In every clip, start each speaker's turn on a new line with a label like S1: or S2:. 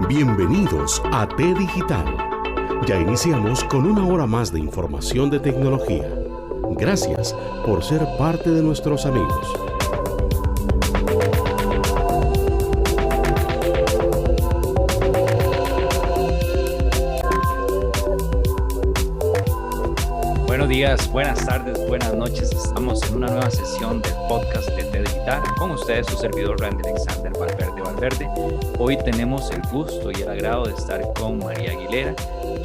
S1: Bienvenidos a T Digital. Ya iniciamos con una hora más de información de tecnología. Gracias por ser parte de nuestros amigos.
S2: Buenos días, buenas tardes, buenas noches. Estamos en una nueva sesión del podcast de T Digital. Con ustedes su servidor Randy Alexander Valverde. Hoy tenemos el gusto y el agrado de estar con María Aguilera,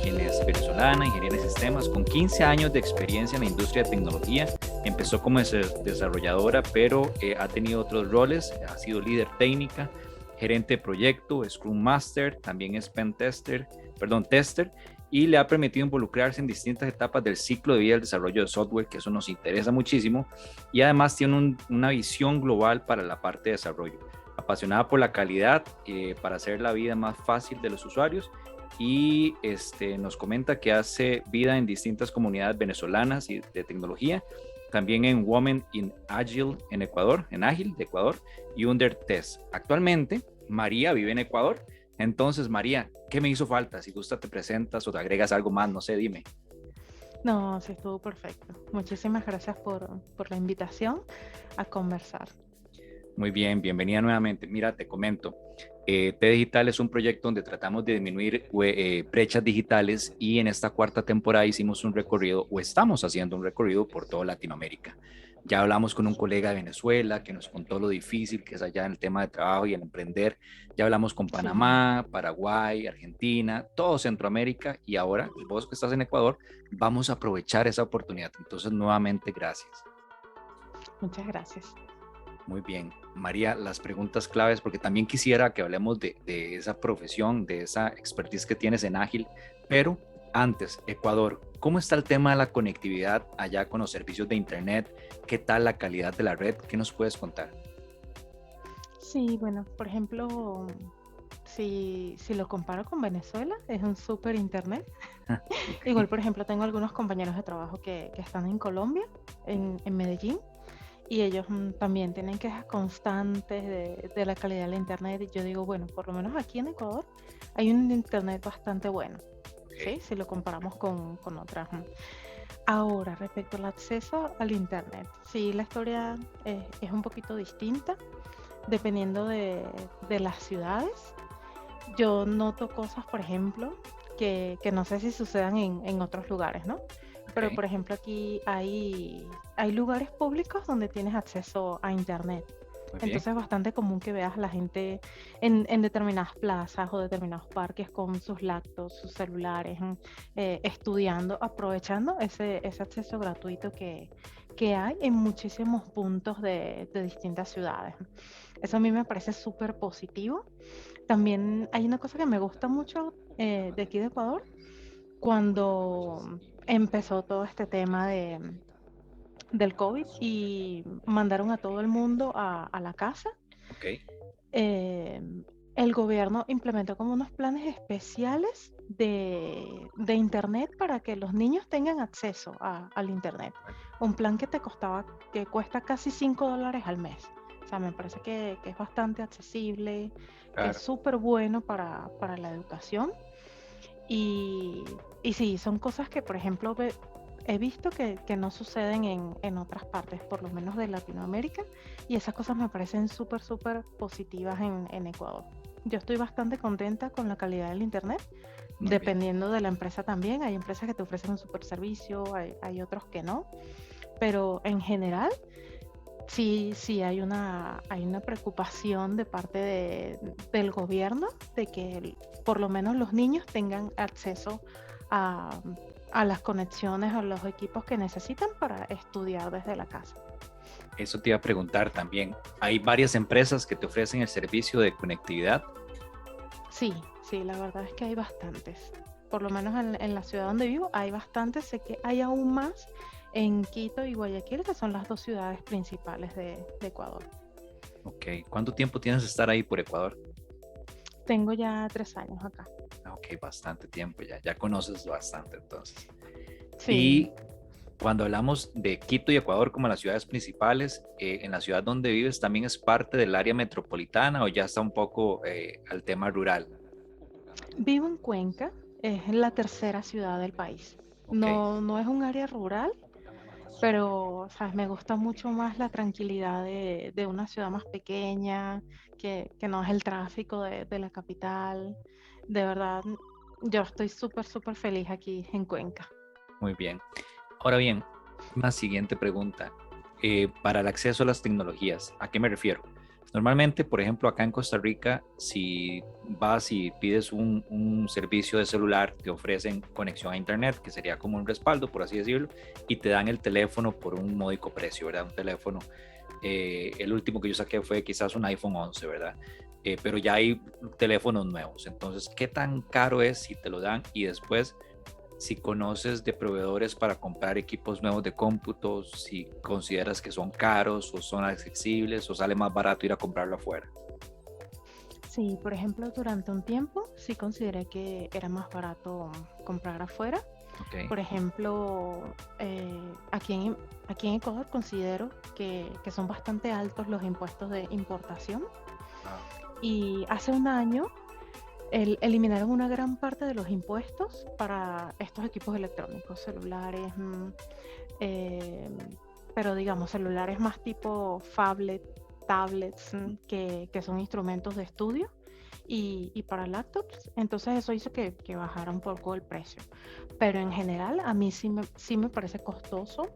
S2: quien es venezolana, ingeniera en sistemas, con 15 años de experiencia en la industria de tecnología. Empezó como desarrolladora, pero ha tenido otros roles. Ha sido líder técnica, gerente de proyecto, Scrum Master, también es tester, y le ha permitido involucrarse en distintas etapas del ciclo de vida del desarrollo de software, que eso nos interesa muchísimo, y además tiene una visión global para la parte de desarrollo. Apasionada por la calidad, para hacer la vida más fácil de los usuarios, y nos comenta que hace vida en distintas comunidades venezolanas y de tecnología, también en Women in Agile en Ecuador, en Ágil de Ecuador, y Undertest. Actualmente, María vive en Ecuador. Entonces, María, ¿qué me hizo falta? Si gusta, te presentas o te agregas algo más, no sé, dime.
S3: No, sí, estuvo perfecto. Muchísimas gracias por la invitación a conversar.
S2: Muy bien, bienvenida nuevamente. Mira, te comento, T Digital es un proyecto donde tratamos de disminuir brechas digitales, y en esta cuarta temporada hicimos un recorrido, o estamos haciendo un recorrido por toda Latinoamérica. Ya hablamos con un colega de Venezuela que nos contó lo difícil que es allá en el tema de trabajo y el emprender. Ya hablamos con Panamá, Paraguay, Argentina, todo Centroamérica, y ahora vos que estás en Ecuador, vamos a aprovechar esa oportunidad. Entonces, nuevamente, gracias.
S3: Muchas gracias.
S2: Muy bien. María, las preguntas claves, porque también quisiera que hablemos de esa profesión, de esa expertise que tienes en Ágil, pero antes, Ecuador, ¿cómo está el tema de la conectividad allá con los servicios de Internet? ¿Qué tal la calidad de la red? ¿Qué nos puedes contar?
S3: Sí, bueno, por ejemplo, si lo comparo con Venezuela, es un súper Internet. Igual, por ejemplo, tengo algunos compañeros de trabajo que están en Colombia, en Medellín, y ellos también tienen quejas constantes de la calidad del Internet. Y yo digo, bueno, por lo menos aquí en Ecuador hay un Internet bastante bueno, ¿sí? Si lo comparamos con otras. Ahora, respecto al acceso al Internet, sí, la historia es un poquito distinta dependiendo de las ciudades. Yo noto cosas, por ejemplo, que no sé si sucedan en otros lugares, ¿no? Pero, por ejemplo, aquí hay lugares públicos donde tienes acceso a Internet. Entonces es bastante común que veas a la gente en determinadas plazas o determinados parques con sus laptops, sus celulares, estudiando, aprovechando ese acceso gratuito que hay en muchísimos puntos de distintas ciudades. Eso a mí me parece súper positivo. También hay una cosa que me gusta mucho de aquí de Ecuador, cuando empezó todo este tema del COVID y mandaron a todo el mundo a la casa.
S2: Okay.
S3: El gobierno implementó como unos planes especiales de Internet para que los niños tengan acceso al Internet. Un plan que cuesta casi $5 al mes. O sea, me parece que es bastante accesible, que es súper bueno para la educación. Y sí, son cosas que, por ejemplo, he visto que no suceden en otras partes, por lo menos de Latinoamérica, y esas cosas me parecen súper positivas en Ecuador. Yo estoy bastante contenta con la calidad del Internet, dependiendo de la empresa también. Hay empresas que te ofrecen un super servicio, hay otros que no, pero en general sí hay una preocupación de parte del gobierno de que por lo menos los niños tengan acceso a las conexiones, a los equipos que necesitan para estudiar desde la casa.
S2: Eso te iba a preguntar también. ¿Hay varias empresas que te ofrecen el servicio de conectividad?
S3: Sí, la verdad es que hay bastantes. Por lo menos en la ciudad donde vivo hay bastantes. Sé que hay aún más en Quito y Guayaquil, que son las dos ciudades principales de Ecuador.
S2: Ok. ¿Cuánto tiempo tienes de estar ahí por Ecuador?
S3: Tengo ya 3 años acá.
S2: Ok, bastante tiempo ya conoces bastante entonces.
S3: Sí.
S2: Y cuando hablamos de Quito y Ecuador como las ciudades principales, ¿en la ciudad donde vives también es parte del área metropolitana o ya está un poco al tema rural?
S3: Vivo en Cuenca, es la tercera ciudad del país.
S2: Ok,
S3: No es un área rural, pero, ¿sabes? Me gusta mucho más la tranquilidad de una ciudad más pequeña, que no es el tráfico de la capital. De verdad, yo estoy súper, súper feliz aquí en Cuenca.
S2: muy bien. Ahora bien, una siguiente pregunta. Para el acceso a las tecnologías, ¿a qué me refiero? Normalmente, por ejemplo, acá en Costa Rica, si vas y pides un servicio de celular, te ofrecen conexión a Internet, que sería como un respaldo, por así decirlo, y te dan el teléfono por un módico precio, ¿verdad? Un teléfono, el último que yo saqué fue quizás un iPhone 11, ¿verdad? Pero ya hay teléfonos nuevos. Entonces, ¿qué tan caro es si te lo dan? Y después, si conoces de proveedores para comprar equipos nuevos de cómputos, si consideras que son caros o son accesibles o sale más barato ir a comprarlo afuera.
S3: Sí, por ejemplo, durante un tiempo sí consideré que era más barato comprar afuera.
S2: Ok.
S3: Por ejemplo, aquí en Ecuador considero que son bastante altos los impuestos de importación
S2: Ah,
S3: y hace un año eliminaron una gran parte de los impuestos para estos equipos electrónicos, celulares, eh, pero digamos celulares más tipo phablet, tablets, que son instrumentos de estudio y para laptops. Entonces eso hizo que bajara un poco el precio. Pero en general a mí sí me parece costoso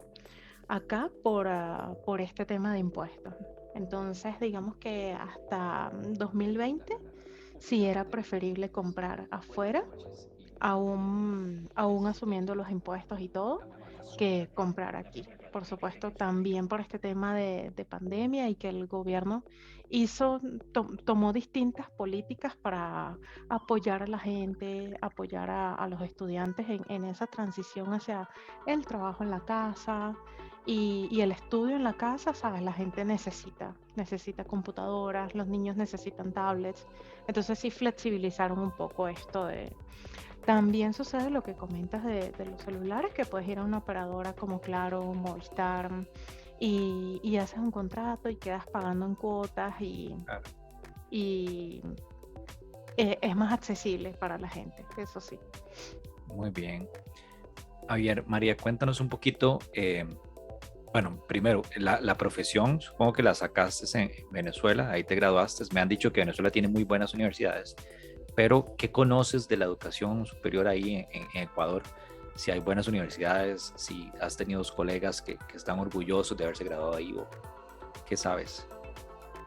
S3: acá por este tema de impuestos. Entonces digamos que hasta 2020 sí era preferible comprar afuera, aún asumiendo los impuestos y todo, que comprar aquí. Por supuesto, también por este tema de pandemia y que el gobierno tomó distintas políticas para apoyar a la gente, apoyar a los estudiantes en esa transición hacia el trabajo en la casa y el estudio en la casa, ¿sabes? La gente necesita computadoras, los niños necesitan tablets. Entonces sí flexibilizaron un poco esto de... También sucede lo que comentas de los celulares, que puedes ir a una operadora como Claro, Movistar, y haces un contrato y quedas pagando en cuotas
S2: claro.
S3: y es más accesible para la gente, eso sí.
S2: Muy bien. Javier, María, cuéntanos un poquito, bueno, primero, la profesión, supongo que la sacaste en Venezuela, ahí te graduaste. Me han dicho que Venezuela tiene muy buenas universidades, pero ¿qué conoces de la educación superior ahí en Ecuador? Si hay buenas universidades, si has tenido colegas que están orgullosos de haberse graduado ahí o qué sabes.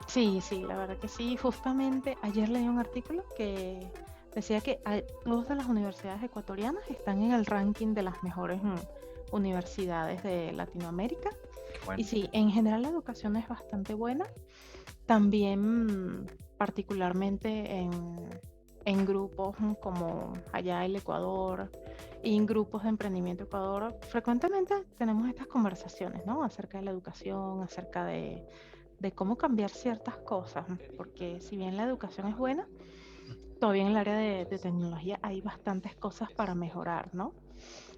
S3: Sí, sí, la verdad que sí. Justamente ayer leí un artículo que decía que dos de las universidades ecuatorianas están en el ranking de las mejores universidades de Latinoamérica.
S2: Qué
S3: Y
S2: bueno.
S3: sí, en general la educación es bastante buena. También particularmente en grupos como allá el Ecuador y en grupos de emprendimiento Ecuador, frecuentemente tenemos estas conversaciones, ¿no? Acerca de la educación, acerca de cómo cambiar ciertas cosas, porque si bien la educación es buena, todavía en el área de tecnología hay bastantes cosas para mejorar, ¿no?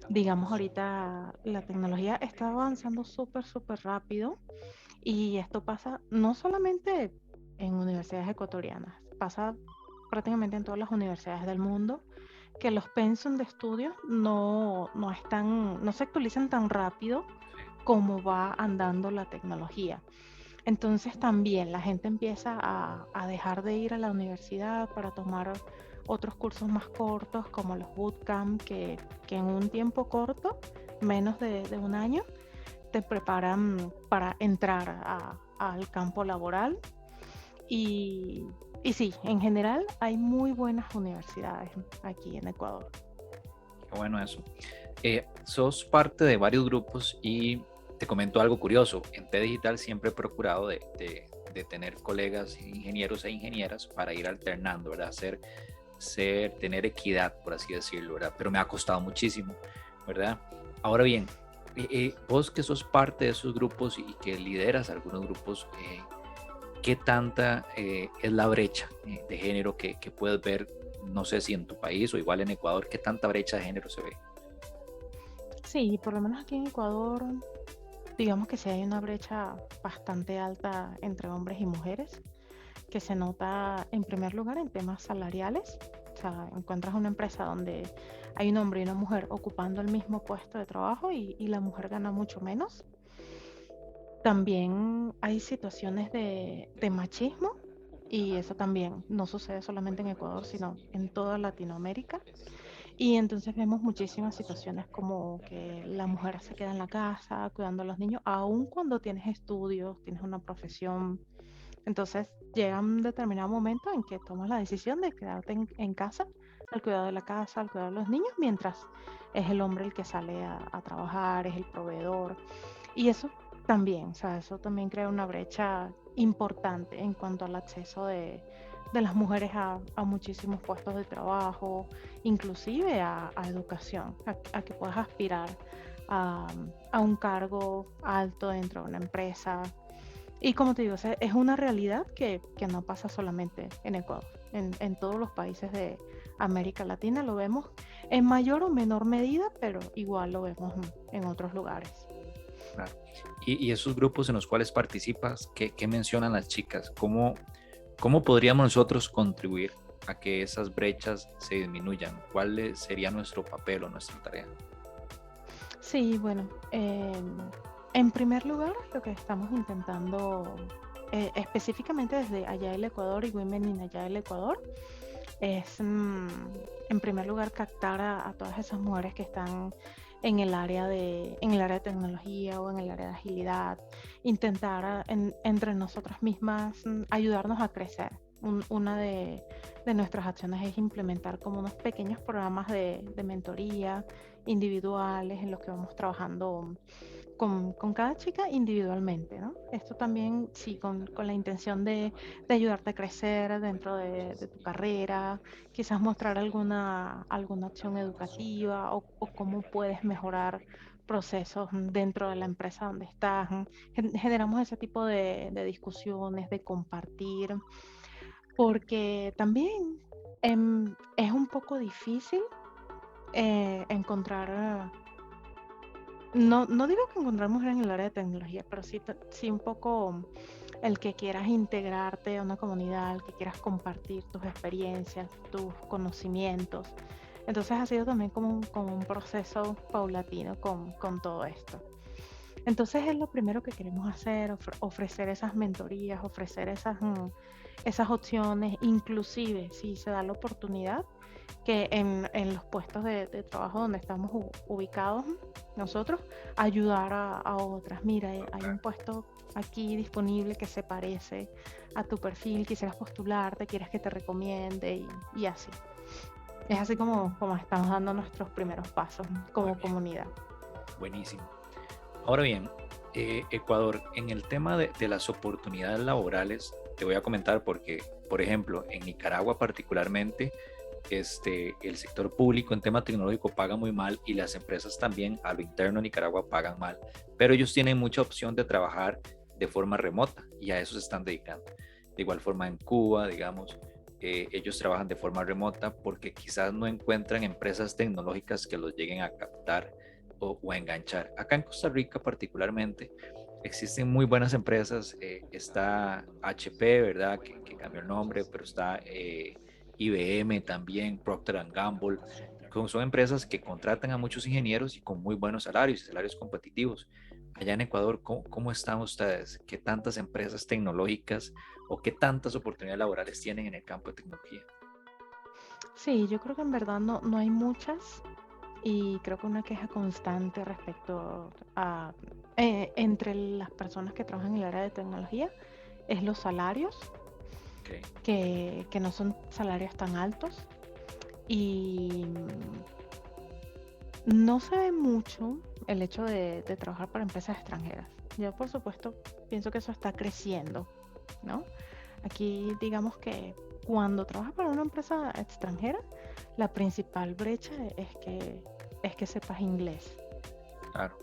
S3: Digamos, ahorita la tecnología está avanzando súper, súper rápido y esto pasa no solamente en universidades ecuatorianas, pasa prácticamente en todas las universidades del mundo, que los pensum de estudios no se actualizan tan rápido como va andando la tecnología. Entonces también la gente empieza a dejar de ir a la universidad para tomar otros cursos más cortos como los bootcamp que en un tiempo corto, menos de un año, te preparan para entrar al campo laboral. Y, y sí, en general hay muy buenas universidades aquí en Ecuador.
S2: Qué bueno eso. Sos parte de varios grupos y te comento algo curioso. En T Digital siempre he procurado de tener colegas ingenieros e ingenieras para ir alternando, ¿verdad? Tener equidad, por así decirlo, ¿verdad? Pero me ha costado muchísimo, ¿verdad? Ahora bien, vos que sos parte de esos grupos y que lideras algunos grupos, ¿qué tanta es la brecha de género que puedes ver? No sé si en tu país o igual en Ecuador, ¿qué tanta brecha de género se ve?
S3: Sí, por lo menos aquí en Ecuador, digamos que sí hay una brecha bastante alta entre hombres y mujeres, que se nota en primer lugar en temas salariales. sea, encuentras una empresa donde hay un hombre y una mujer ocupando el mismo puesto de trabajo y la mujer gana mucho menos. También hay situaciones de machismo y eso también no sucede solamente en Ecuador, sino en toda Latinoamérica. Y entonces vemos muchísimas situaciones como que la mujer se queda en la casa cuidando a los niños, aun cuando tienes estudios, tienes una profesión. Entonces llega un determinado momento en que tomas la decisión de quedarte en casa, al cuidado de la casa, al cuidado de los niños, mientras es el hombre el que sale a trabajar, es el proveedor. Y eso también, o sea, eso también crea una brecha importante en cuanto al acceso de las mujeres a muchísimos puestos de trabajo, inclusive a educación, a que puedas aspirar a, a un cargo alto dentro de una empresa. Y como te digo, o sea, es una realidad que no pasa solamente en Ecuador. En todos los países de América Latina lo vemos en mayor o menor medida, pero igual lo vemos en otros lugares.
S2: Claro. Y esos grupos en los cuales participas, ¿qué mencionan las chicas? ¿Cómo podríamos nosotros contribuir a que esas brechas se disminuyan? ¿Cuál sería nuestro papel o nuestra tarea?
S3: Sí, bueno, en primer lugar, lo que estamos intentando específicamente desde Allá del Ecuador y Women in Allá del Ecuador es, en primer lugar, captar a todas esas mujeres que están en el área de tecnología o en el área de agilidad, intentar entre nosotras mismas ayudarnos a crecer. Una de nuestras acciones es implementar como unos pequeños programas de mentoría individuales en los que vamos trabajando con cada chica individualmente, ¿no? Esto también, sí, con la intención de ayudarte a crecer dentro de tu carrera, quizás mostrar alguna acción educativa o cómo puedes mejorar procesos dentro de la empresa donde estás. Generamos ese tipo de discusiones, de compartir, porque también es un poco difícil encontrar. No digo que encontrar mujeres en el área de tecnología, pero sí un poco el que quieras integrarte a una comunidad, el que quieras compartir tus experiencias, tus conocimientos. Entonces ha sido también como un proceso paulatino con todo esto. Entonces es lo primero que queremos hacer, ofrecer esas mentorías, ofrecer esas opciones, inclusive si se da la oportunidad que en los puestos de trabajo donde estamos ubicados nosotros, ayudar a otras. Mira, hay un puesto aquí disponible que se parece a tu perfil, quisieras postularte, quieres que te recomiende y así. Es así como estamos dando nuestros primeros pasos como comunidad.
S2: Buenísimo. Ahora bien, Ecuador, en el tema de las oportunidades laborales, te voy a comentar porque, por ejemplo, en Nicaragua particularmente, el sector público en tema tecnológico paga muy mal y las empresas también a lo interno de Nicaragua pagan mal, pero ellos tienen mucha opción de trabajar de forma remota y a eso se están dedicando. De igual forma en Cuba, digamos, ellos trabajan de forma remota porque quizás no encuentran empresas tecnológicas que los lleguen a captar o a enganchar. Acá en Costa Rica particularmente existen muy buenas empresas, está HP, ¿verdad? Que cambió el nombre, pero está IBM también, Procter & Gamble, son empresas que contratan a muchos ingenieros y con muy buenos salarios y salarios competitivos. Allá en Ecuador, ¿cómo están ustedes? ¿Qué tantas empresas tecnológicas o qué tantas oportunidades laborales tienen en el campo de tecnología?
S3: Sí, yo creo que en verdad no hay muchas y creo que una queja constante respecto a entre las personas que trabajan en el área de tecnología es los salarios,
S2: Okay.
S3: que no son salarios tan altos y no se ve mucho el hecho de trabajar para empresas extranjeras. Yo, por supuesto, pienso que eso está creciendo, ¿no? Aquí, digamos que cuando trabajas para una empresa extranjera, la principal brecha es que sepas inglés.
S2: Claro.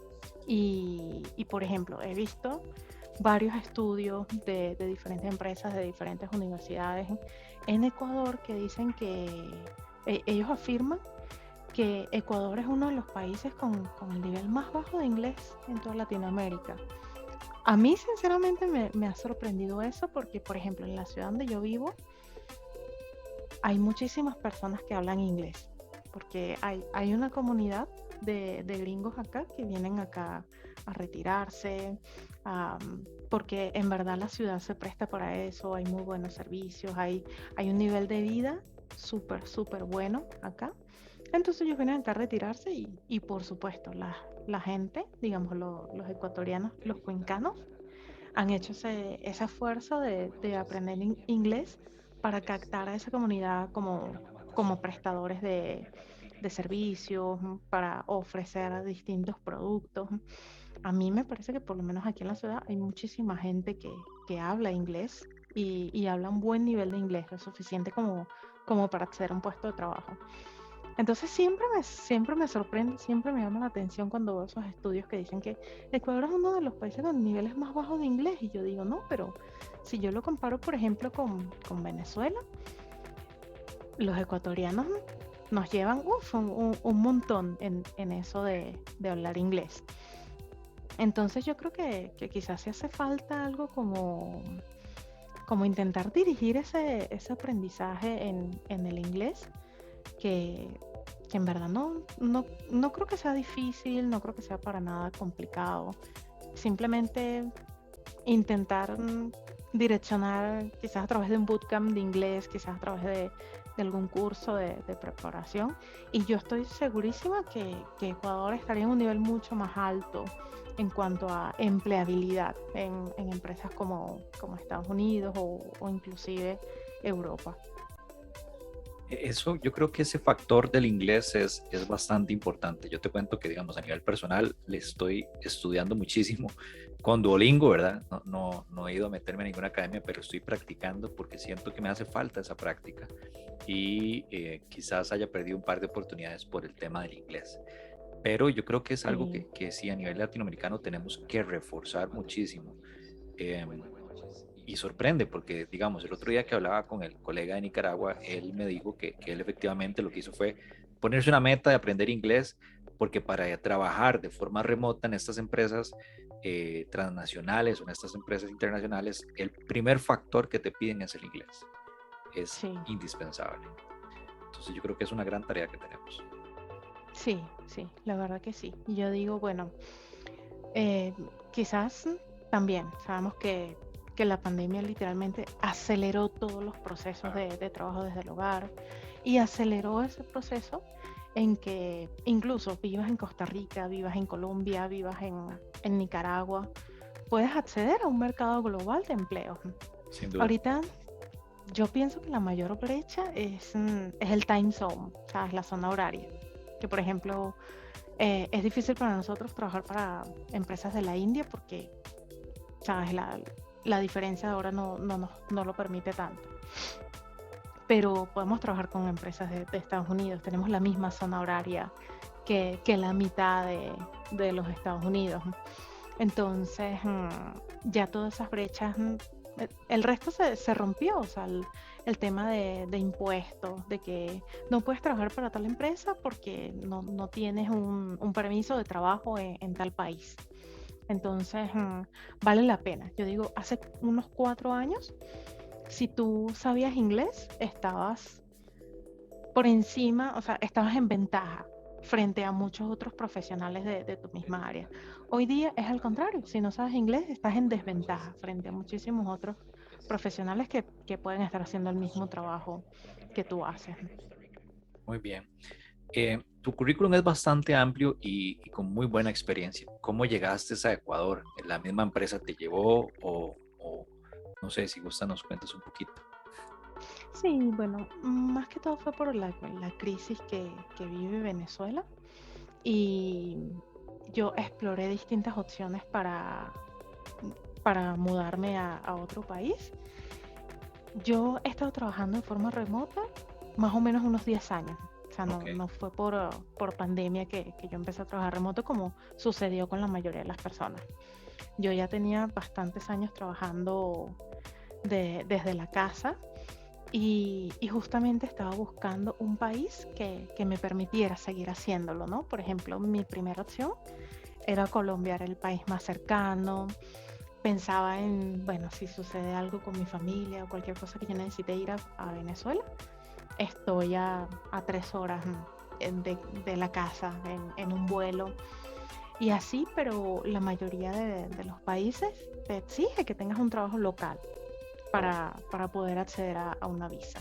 S3: Y, por ejemplo, he visto varios estudios de diferentes empresas, de diferentes universidades en Ecuador que dicen que ellos afirman que Ecuador es uno de los países con el nivel más bajo de inglés en toda Latinoamérica. A mí, sinceramente, me ha sorprendido eso porque, por ejemplo, en la ciudad donde yo vivo, hay muchísimas personas que hablan inglés, porque hay una comunidad de gringos acá que vienen acá a retirarse, porque en verdad la ciudad se presta para eso, hay muy buenos servicios, hay un nivel de vida súper, súper bueno acá. Entonces ellos vienen acá a retirarse y por supuesto la gente, digamos los ecuatorianos, los cuencanos, han hecho ese esfuerzo de aprender inglés para captar a esa comunidad como prestadores de servicios, para ofrecer distintos productos. A mí me parece que por lo menos aquí en la ciudad hay muchísima gente que habla inglés y habla un buen nivel de inglés, lo suficiente como para acceder a un puesto de trabajo. Entonces siempre me sorprende, siempre me llama la atención cuando veo esos estudios que dicen que Ecuador es uno de los países con niveles más bajos de inglés. Y yo digo, no, pero si yo lo comparo, por ejemplo, con Venezuela, los ecuatorianos nos llevan un montón en eso de hablar inglés. Entonces yo creo que quizás sí hace falta algo como intentar dirigir ese aprendizaje en el inglés, que en verdad no creo que sea difícil, no creo que sea para nada complicado. Simplemente intentar direccionar quizás a través de un bootcamp de inglés, quizás a través de algún curso de preparación. Y yo estoy segurísima que Ecuador estaría en un nivel mucho más alto en cuanto a empleabilidad en empresas como Estados Unidos o inclusive Europa.
S2: Eso, yo creo que ese factor del inglés es bastante importante. Yo te cuento que, digamos, a nivel personal, le estoy estudiando muchísimo con Duolingo, ¿verdad? No he ido a meterme en ninguna academia, pero estoy practicando porque siento que me hace falta esa práctica y quizás haya perdido un par de oportunidades por el tema del inglés. Pero yo creo que es algo
S3: Sí.
S2: que sí a nivel latinoamericano tenemos que reforzar muchísimo. Eh, y sorprende porque, digamos, el otro día que hablaba con el colega de Nicaragua, él me dijo que él efectivamente lo que hizo fue ponerse una meta de aprender inglés, porque para trabajar de forma remota en estas empresas transnacionales o en estas empresas internacionales, el primer factor que te piden es el inglés. Es
S3: Sí,
S2: indispensable. Entonces yo creo que es una gran tarea que tenemos.
S3: sí, la verdad que sí. Y yo digo, bueno, eh, quizás también sabemos que la pandemia literalmente aceleró todos los procesos de trabajo desde el hogar y aceleró ese proceso en que incluso vivas en Costa Rica, vivas en Colombia, vivas en Nicaragua, puedes acceder a un mercado global de empleo.
S2: Sin duda.
S3: Ahorita yo pienso que la mayor brecha es el time zone, o sea, es la zona horaria. Que por ejemplo, es difícil para nosotros trabajar para empresas de la India porque, sabes, la diferencia de hora no lo permite tanto. Pero podemos trabajar con empresas de Estados Unidos, tenemos la misma zona horaria que la mitad de los Estados Unidos. Entonces, ya todas esas brechas, el resto se rompió, o sea, el tema de impuestos, de que no puedes trabajar para tal empresa porque no tienes un permiso de trabajo en tal país. Entonces, vale la pena. Yo digo, hace unos 4 años, si tú sabías inglés, estabas por encima, o sea, estabas en ventaja frente a muchos otros profesionales de tu misma área. Hoy día es al contrario, si no sabes inglés, estás en desventaja frente a muchísimos otros profesionales que pueden estar haciendo el mismo trabajo que tú haces.
S2: Muy bien. Tu currículum es bastante amplio y con muy buena experiencia. ¿Cómo llegaste a Ecuador? ¿La misma empresa te llevó o no sé si gusta nos cuentas un poquito?
S3: Sí, bueno, más que todo fue por la crisis que vive Venezuela y yo exploré distintas opciones para mudarme a otro país. Yo he estado trabajando de forma remota más o menos unos 10 años. O sea,
S2: Ok,
S3: no fue por pandemia que yo empecé a trabajar remoto como sucedió con la mayoría de las personas. Yo ya tenía bastantes años trabajando desde la casa y justamente estaba buscando un país que me permitiera seguir haciéndolo, ¿no? Por ejemplo, mi primera opción era Colombia, era el país más cercano. Pensaba en, bueno, si sucede algo con mi familia o cualquier cosa que yo necesite ir a Venezuela, estoy a 3 horas de la casa en un vuelo. Y así, pero la mayoría de los países te exige que tengas un trabajo local para poder acceder a una visa.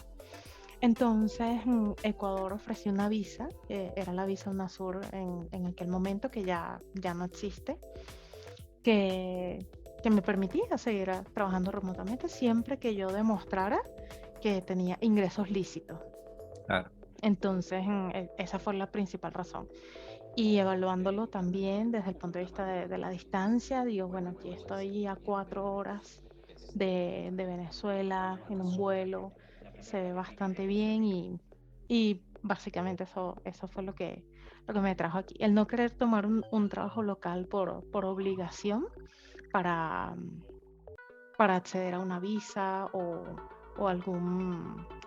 S3: Entonces, Ecuador ofreció una visa, era la visa UNASUR en aquel momento, que ya no existe, que me permitía seguir trabajando remotamente siempre que yo demostrara que tenía ingresos lícitos.
S2: Claro.
S3: Entonces, esa fue la principal razón. Y evaluándolo también desde el punto de vista de la distancia, digo, bueno, aquí estoy a 4 horas de Venezuela en un vuelo, se ve bastante bien y básicamente eso fue lo que me trajo aquí. El no querer tomar un trabajo local por obligación para, para acceder a una visa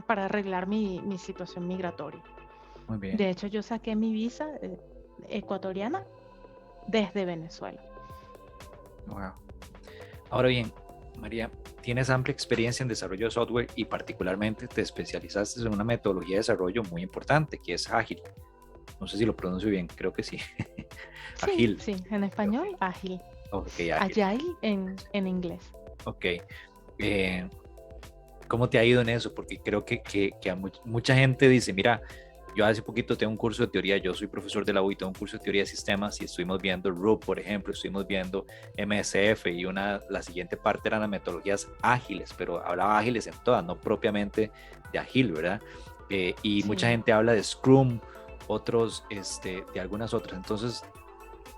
S3: para arreglar mi situación migratoria.
S2: Muy bien.
S3: De hecho, yo saqué mi visa ecuatoriana desde Venezuela.
S2: Wow. Ahora bien, María, tienes amplia experiencia en desarrollo de software y particularmente te especializaste en una metodología de desarrollo muy importante que es ágil. No sé si lo pronuncio bien, creo que sí. Ágil.
S3: Sí, en español, ágil.
S2: Ok, ágil.
S3: Agile en inglés.
S2: Ok. ¿Cómo te ha ido en eso? Porque creo que a mucha gente dice, mira, yo hace poquito tengo un curso de teoría, yo soy profesor de la UI, tengo un curso de teoría de sistemas y estuvimos viendo RUP, por ejemplo, estuvimos viendo MSF y la siguiente parte eran las metodologías ágiles, pero hablaba ágiles en todas, no propiamente de ágil, ¿verdad? Y
S3: Sí.
S2: Mucha gente habla de Scrum, otros de algunas otras. Entonces,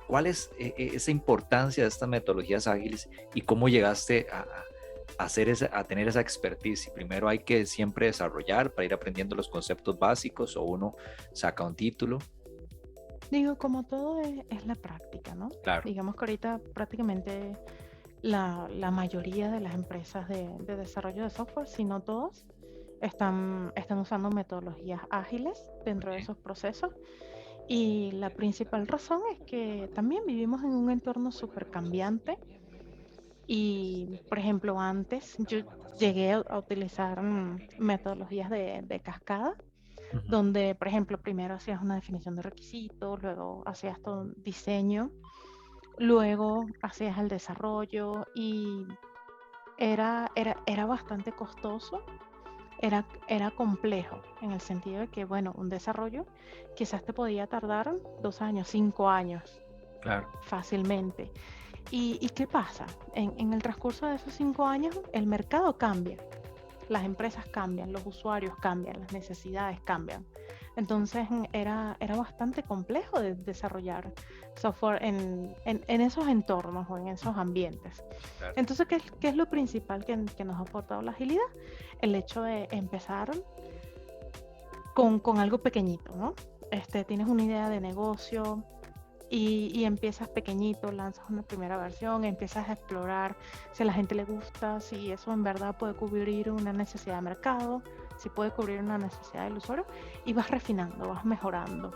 S2: ¿cuál es esa importancia de estas metodologías ágiles y cómo llegaste a tener esa expertise? Primero hay que siempre desarrollar para ir aprendiendo los conceptos básicos o uno saca un título.
S3: Digo, como todo es la práctica, ¿no?
S2: Claro.
S3: Digamos que ahorita prácticamente la mayoría de las empresas de desarrollo de software, si no todos, están usando metodologías ágiles dentro de esos procesos. Y la principal razón es que también vivimos en un entorno súper cambiante. Y, por ejemplo, antes yo llegué a utilizar metodologías de cascada, donde, por ejemplo, primero hacías una definición de requisitos, luego hacías todo un diseño, luego hacías el desarrollo y era bastante costoso, era complejo en el sentido de que, bueno, un desarrollo quizás te podía tardar 2 años, 5 años,
S2: Claro.
S3: fácilmente. ¿Y qué pasa? En el transcurso de esos 5 años, el mercado cambia, las empresas cambian, los usuarios cambian, las necesidades cambian. Entonces era bastante complejo de desarrollar software en esos entornos o en esos ambientes.
S2: Claro.
S3: Entonces, ¿qué es lo principal que nos ha aportado la agilidad? El hecho de empezar con algo pequeñito, ¿no? Tienes una idea de negocio y empiezas pequeñito, lanzas una primera versión, empiezas a explorar si a la gente le gusta, si eso en verdad puede cubrir una necesidad de mercado, si puede cubrir una necesidad del usuario, y vas refinando, vas mejorando.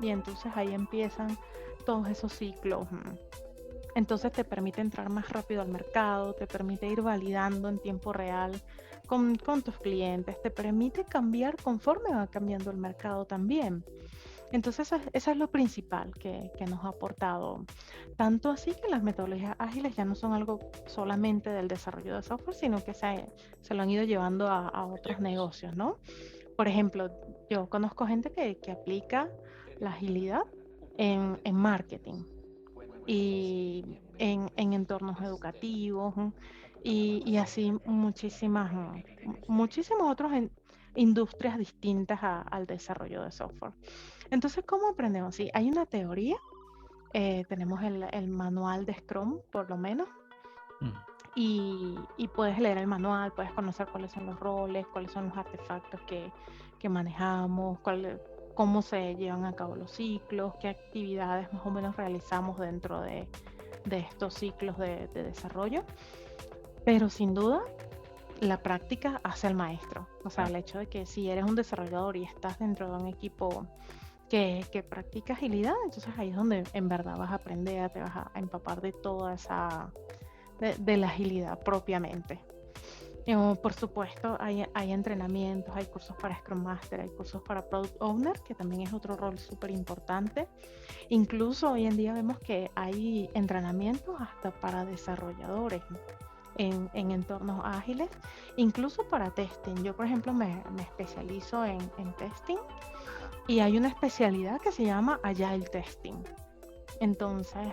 S3: Y entonces ahí empiezan todos esos ciclos. Entonces te permite entrar más rápido al mercado, te permite ir validando en tiempo real con tus clientes, te permite cambiar conforme va cambiando el mercado también. Entonces eso es lo principal que nos ha aportado. Tanto así que las metodologías ágiles ya no son algo solamente del desarrollo de software, sino que se lo han ido llevando a otros negocios, ¿no? Por ejemplo, yo conozco gente que aplica la agilidad en marketing y en entornos educativos y así muchísimos otros industrias distintas al desarrollo de software. Entonces, ¿cómo aprendemos? Sí, hay una teoría, tenemos el manual de Scrum, por lo menos, y puedes leer el manual, puedes conocer cuáles son los roles, cuáles son los artefactos que manejamos, cómo se llevan a cabo los ciclos, qué actividades más o menos realizamos dentro de estos ciclos de desarrollo. Pero sin duda, la práctica hace al maestro. O sea, el hecho de que si eres un desarrollador y estás dentro de un equipo que practica agilidad, entonces ahí es donde en verdad vas a aprender, te vas a empapar de toda esa, de la agilidad propiamente. Por supuesto, hay entrenamientos, hay cursos para Scrum Master, hay cursos para Product Owner, que también es otro rol súper importante. Incluso hoy en día vemos que hay entrenamientos hasta para desarrolladores en entornos ágiles, incluso para testing. Yo, por ejemplo, me especializo en testing y hay una especialidad que se llama Agile Testing. Entonces,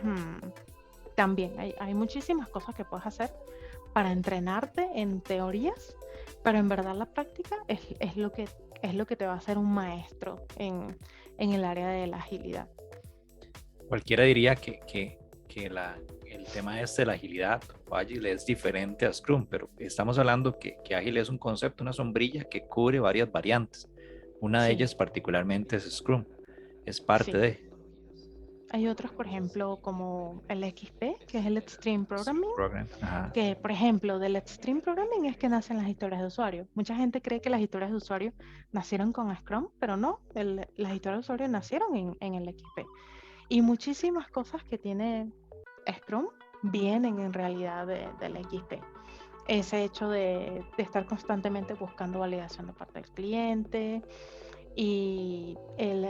S3: también hay muchísimas cosas que puedes hacer para entrenarte en teorías, pero en verdad la práctica es lo que te va a hacer un maestro en el área de la agilidad.
S2: Cualquiera diría que el tema de la agilidad o Agile es diferente a Scrum, pero estamos hablando que Agile es un concepto, una sombrilla que cubre varias variantes. Una de
S3: Sí,
S2: ellas particularmente es Scrum, es parte
S3: sí.
S2: de
S3: Hay otros, por ejemplo, como el XP, que es el Extreme Programming,
S2: Program. Ajá.
S3: que, por ejemplo, del Extreme Programming es que nacen las historias de usuario. Mucha gente cree que las historias de usuario nacieron con Scrum, pero no, las historias de usuario nacieron en el XP. Y muchísimas cosas que tiene Scrum vienen en realidad del XP. Ese hecho de estar constantemente buscando validación de parte del cliente y el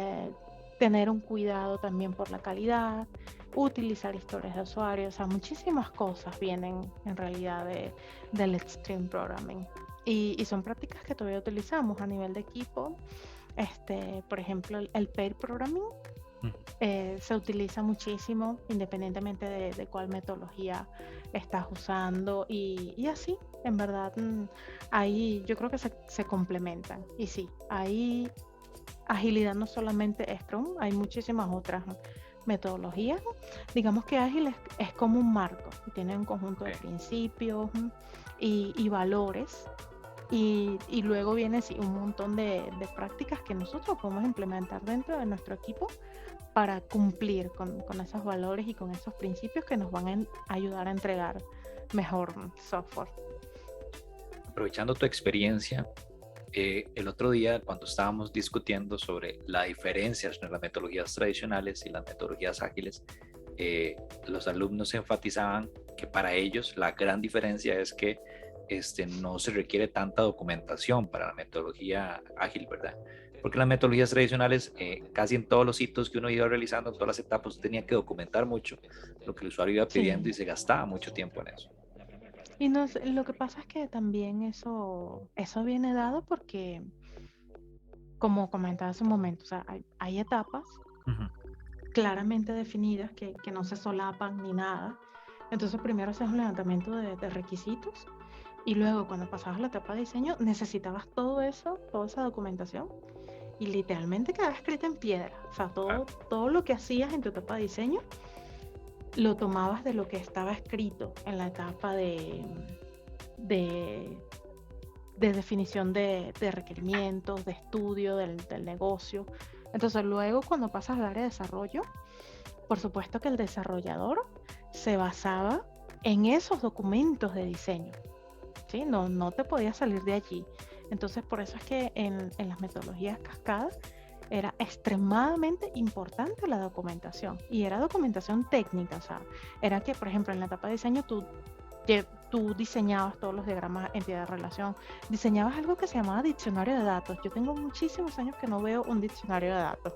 S3: tener un cuidado también por la calidad, utilizar historias de usuario, o sea, muchísimas cosas vienen en realidad del Extreme Programming. Y son prácticas que todavía utilizamos a nivel de equipo. Por ejemplo, el Pair Programming se utiliza muchísimo independientemente de cuál metodología estás usando y así, en verdad, ahí yo creo que se complementan. Y sí, ahí agilidad no solamente Scrum, hay muchísimas otras metodologías. Digamos que ágil es como un marco, tiene un conjunto de principios y valores. Y luego viene sí, un montón de prácticas que nosotros podemos implementar dentro de nuestro equipo para cumplir con esos valores y con esos principios que nos van a ayudar a entregar mejor software.
S2: Aprovechando tu experiencia, el otro día cuando estábamos discutiendo sobre la diferencia entre las metodologías tradicionales y las metodologías ágiles, los alumnos enfatizaban que para ellos la gran diferencia es que no se requiere tanta documentación para la metodología ágil, ¿verdad? Porque las metodologías tradicionales, casi en todos los hitos que uno iba realizando, en todas las etapas, tenía que documentar mucho lo que el usuario iba pidiendo
S3: Sí.
S2: y se gastaba mucho tiempo en eso.
S3: Y lo que pasa es que también eso viene dado porque, como comentaba hace un momento, o sea, hay etapas
S2: Ujú.
S3: claramente definidas que no se solapan ni nada. Entonces primero haces un levantamiento de requisitos y luego cuando pasabas a la etapa de diseño necesitabas todo eso, toda esa documentación y literalmente quedaba escrita en piedra. O sea, todo lo que hacías en tu etapa de diseño lo tomabas de lo que estaba escrito en la etapa de definición de requerimientos, de estudio del negocio. Entonces luego cuando pasas al área de desarrollo, por supuesto que el desarrollador se basaba en esos documentos de diseño, ¿sí? No te podías salir de allí. Entonces por eso es que en las metodologías cascadas era extremadamente importante la documentación y era documentación técnica, o sea, era que por ejemplo en la etapa de diseño tú diseñabas todos los diagramas entidad de relación, diseñabas algo que se llamaba diccionario de datos. Yo tengo muchísimos años que no veo un diccionario de datos.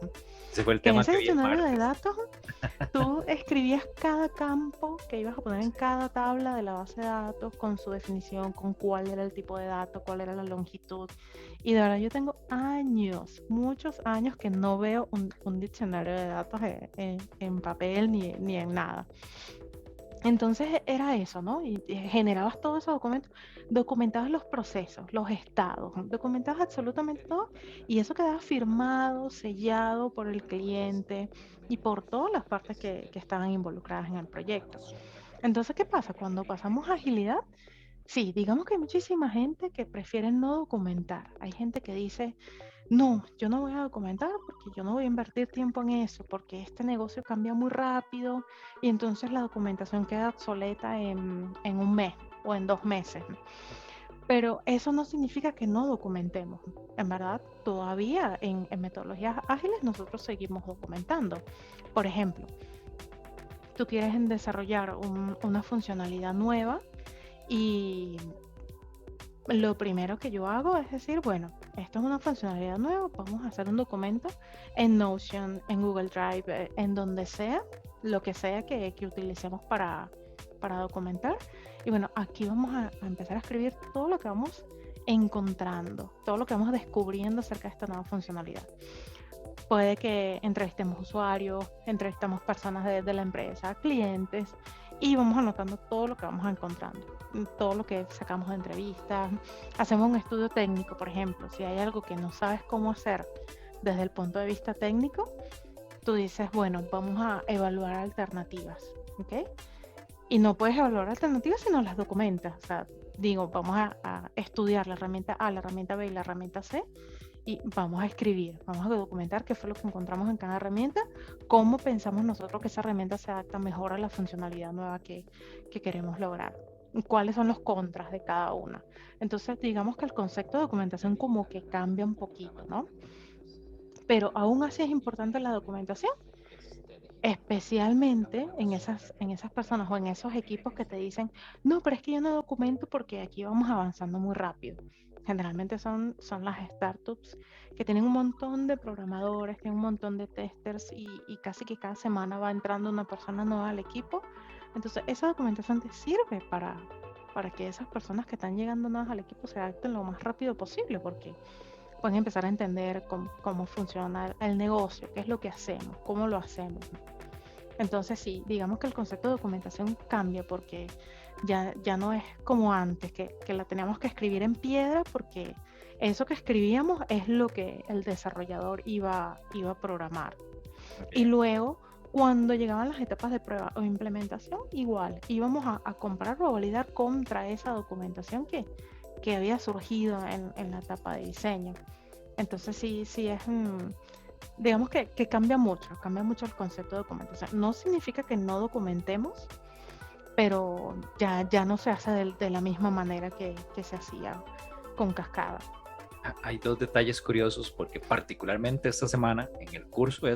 S2: Ese fue el
S3: Que en
S2: tema
S3: ese
S2: que vi el
S3: diccionario de
S2: martes.
S3: datos tú escribías cada campo que ibas a poner en cada tabla de la base de datos con su definición, con cuál era el tipo de dato, cuál era la longitud. Y de verdad yo tengo años, muchos años que no veo un diccionario de datos en papel ni en nada. Entonces era eso, ¿no? Y generabas todos esos documentos, documentabas los procesos, los estados, documentabas absolutamente todo y eso quedaba firmado, sellado por el cliente y por todas las partes que estaban involucradas en el proyecto. Entonces, ¿qué pasa? Cuando pasamos a agilidad, sí, digamos que hay muchísima gente que prefiere no documentar. Hay gente que dice, no, yo no voy a documentar porque yo no voy a invertir tiempo en eso, porque este negocio cambia muy rápido y entonces la documentación queda obsoleta en un mes o en 2 meses. Pero eso no significa que no documentemos. En verdad, todavía en metodologías ágiles nosotros seguimos documentando. Por ejemplo, tú quieres desarrollar una funcionalidad nueva y lo primero que yo hago es decir, bueno, esto es una funcionalidad nueva, vamos a hacer un documento en Notion, en Google Drive, en donde sea, lo que sea que utilicemos para documentar. Y bueno, aquí vamos a empezar a escribir todo lo que vamos encontrando, todo lo que vamos descubriendo acerca de esta nueva funcionalidad. Puede que entrevistemos usuarios, entrevistamos personas de la empresa, clientes, y vamos anotando todo lo que vamos encontrando, todo lo que sacamos de entrevistas. Hacemos un estudio técnico, por ejemplo, si hay algo que no sabes cómo hacer desde el punto de vista técnico, tú dices, bueno, vamos a evaluar alternativas, ¿ok? Y no puedes evaluar alternativas si no las documentas. O sea, digo, vamos a estudiar la herramienta A, la herramienta B y la herramienta C, y vamos a escribir, vamos a documentar qué fue lo que encontramos en cada herramienta, cómo pensamos nosotros que esa herramienta se adapta mejor a la funcionalidad nueva que queremos lograr, y cuáles son los contras de cada una. Entonces, digamos que el concepto de documentación como que cambia un poquito, ¿no? Pero aún así es importante la documentación, especialmente en esas personas o en esos equipos que te dicen, no, pero es que yo no documento porque aquí vamos avanzando muy rápido. Generalmente son las startups que tienen un montón de programadores, tienen un montón de testers y casi que cada semana va entrando una persona nueva al equipo. Entonces, esa documentación te sirve para que esas personas que están llegando nuevas al equipo se adapten lo más rápido posible, porque pueden empezar a entender cómo funciona el negocio, qué es lo que hacemos, cómo lo hacemos. Entonces sí, digamos que el concepto de documentación cambia porque ya no es como antes, que la teníamos que escribir en piedra porque eso que escribíamos es lo que el desarrollador iba a programar. Y luego, cuando llegaban las etapas de prueba o implementación, igual, íbamos a comparar o a validar contra esa documentación que había surgido en la etapa de diseño. Entonces sí es digamos que cambia mucho el concepto de documentación. No significa que no documentemos, pero ya no se hace de la misma manera que se hacía con Cascada.
S2: Hay dos detalles curiosos porque particularmente esta semana en el curso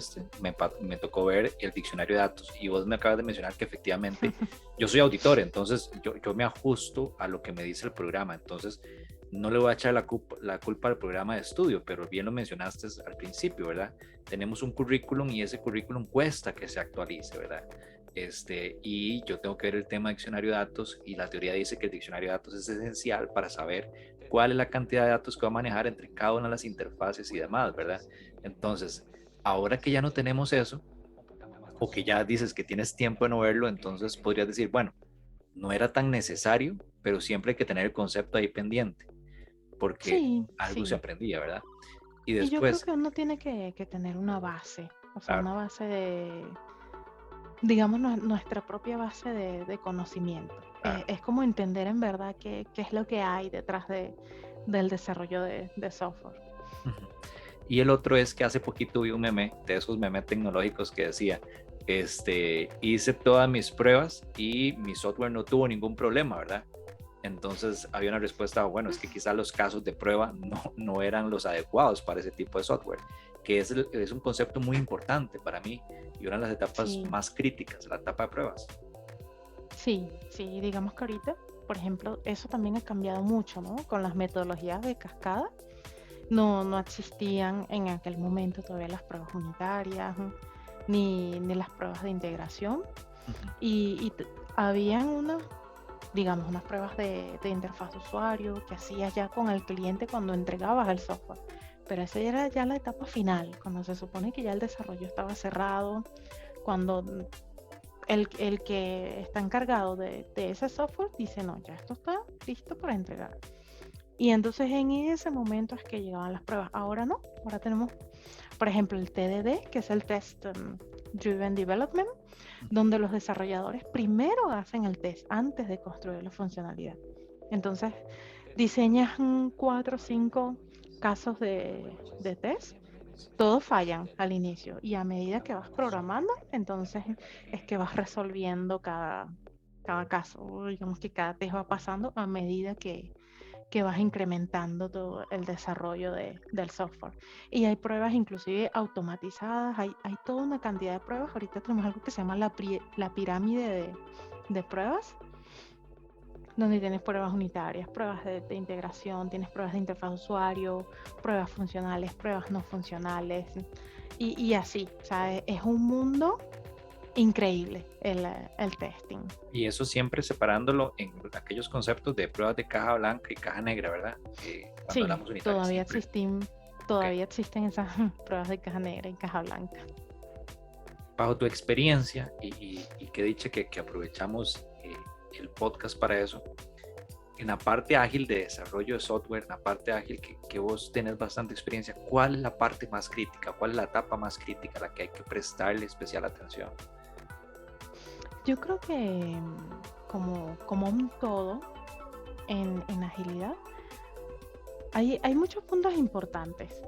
S2: me tocó ver el diccionario de datos y vos me acabas de mencionar que efectivamente yo soy auditor, entonces yo me ajusto a lo que me dice el programa, entonces no le voy a echar la culpa al programa de estudio, pero bien lo mencionaste al principio, ¿verdad? Tenemos un currículum y ese currículum cuesta que se actualice, ¿verdad? Y yo tengo que ver el tema de diccionario de datos y la teoría dice que el diccionario de datos es esencial para saber cuál es la cantidad de datos que va a manejar entre cada una de las interfaces y demás, ¿verdad? Entonces, ahora que ya no tenemos eso, o que ya dices que tienes tiempo de no verlo, entonces podrías decir, bueno, no era tan necesario, pero siempre hay que tener el concepto ahí pendiente, porque
S3: Sí,
S2: algo se
S3: sí.
S2: aprendía, ¿verdad? Y
S3: Y yo creo
S2: después,
S3: que uno tiene que tener una base, o sea,
S2: claro,
S3: una base digamos, nuestra propia base de conocimiento.
S2: claro.
S3: Es como entender en verdad qué es lo que hay detrás del desarrollo de software.
S2: Ujú. Y el otro es que hace poquito vi un meme, de esos memes tecnológicos que decía, hice todas mis pruebas y mi software no tuvo ningún problema, ¿verdad? Entonces había una respuesta, bueno, es que quizás los casos de prueba no eran los adecuados para ese tipo de software, que es un concepto muy importante para mí y una de las etapas
S3: Sí,
S2: más críticas, la etapa de pruebas.
S3: sí, digamos que ahorita, por ejemplo, eso también ha cambiado mucho, ¿no? Con las metodologías de cascada, no existían en aquel momento todavía las pruebas unitarias, ni las pruebas de integración,
S2: Ujú.
S3: y habían digamos, unas pruebas de interfaz de usuario que hacías ya con el cliente cuando entregabas el software. Pero esa era ya la etapa final, cuando se supone que ya el desarrollo estaba cerrado, cuando el que está encargado de ese software dice, no, ya esto está listo para entregar. Y entonces en ese momento es que llegaban las pruebas. Ahora no, ahora tenemos, por ejemplo, el TDD, que es el Test Driven Development, donde los desarrolladores primero hacen el test antes de construir la funcionalidad. Entonces, diseñas 4 o 5 casos de test, todos fallan al inicio y a medida que vas programando, entonces es que vas resolviendo cada caso, digamos que cada test va pasando a medida que vas incrementando todo el desarrollo del software. Y hay pruebas inclusive automatizadas, hay toda una cantidad de pruebas. Ahorita tenemos algo que se llama la pirámide de pruebas, donde tienes pruebas unitarias, pruebas de integración, tienes pruebas de interfaz de usuario, pruebas funcionales, pruebas no funcionales, y así. O sea, es un mundo increíble el testing.
S2: Y eso siempre separándolo en aquellos conceptos de pruebas de caja blanca y caja negra, ¿verdad? Cuando
S3: Sí,
S2: hablamos unitarias,
S3: todavía existen esas pruebas de caja negra y caja blanca.
S2: Bajo tu experiencia, y que dicha que aprovechamos el podcast para eso, en la parte ágil de desarrollo de software, en la parte ágil que vos tenés bastante experiencia, ¿cuál es la parte más crítica? ¿Cuál es la etapa más crítica a la que hay que prestarle especial atención?
S3: Yo creo que como un todo en agilidad, hay muchos puntos importantes.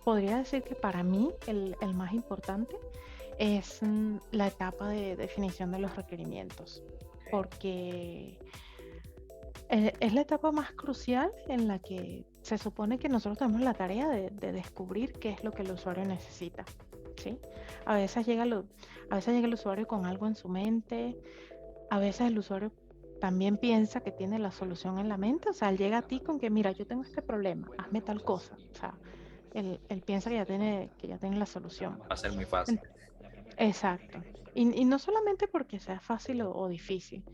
S3: Podría decir que para mí el más importante es la etapa de definición de los requerimientos, porque es la etapa más crucial en la que se supone que nosotros tenemos la tarea de descubrir qué es lo que el usuario necesita, ¿sí? A veces llega el usuario con algo en su mente, a veces el usuario también piensa que tiene la solución en la mente, o sea, él llega a ti con que, mira, yo tengo este problema, hazme tal cosa, o sea, él piensa que ya tiene la solución.
S2: Va a ser muy fácil.
S3: Exacto. Y no solamente porque sea fácil o difícil,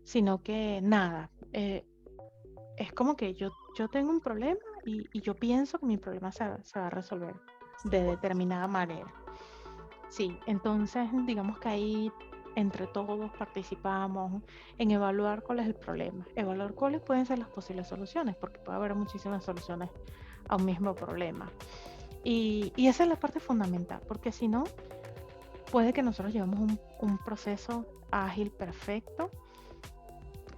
S3: sino que nada, es como que yo tengo un problema y yo pienso que mi problema se va a resolver de determinada manera. Sí, entonces digamos que ahí entre todos participamos en evaluar cuál es el problema, evaluar cuáles pueden ser las posibles soluciones, porque puede haber muchísimas soluciones a un mismo problema. Y esa es la parte fundamental, porque si no, puede que nosotros llevemos un proceso ágil perfecto,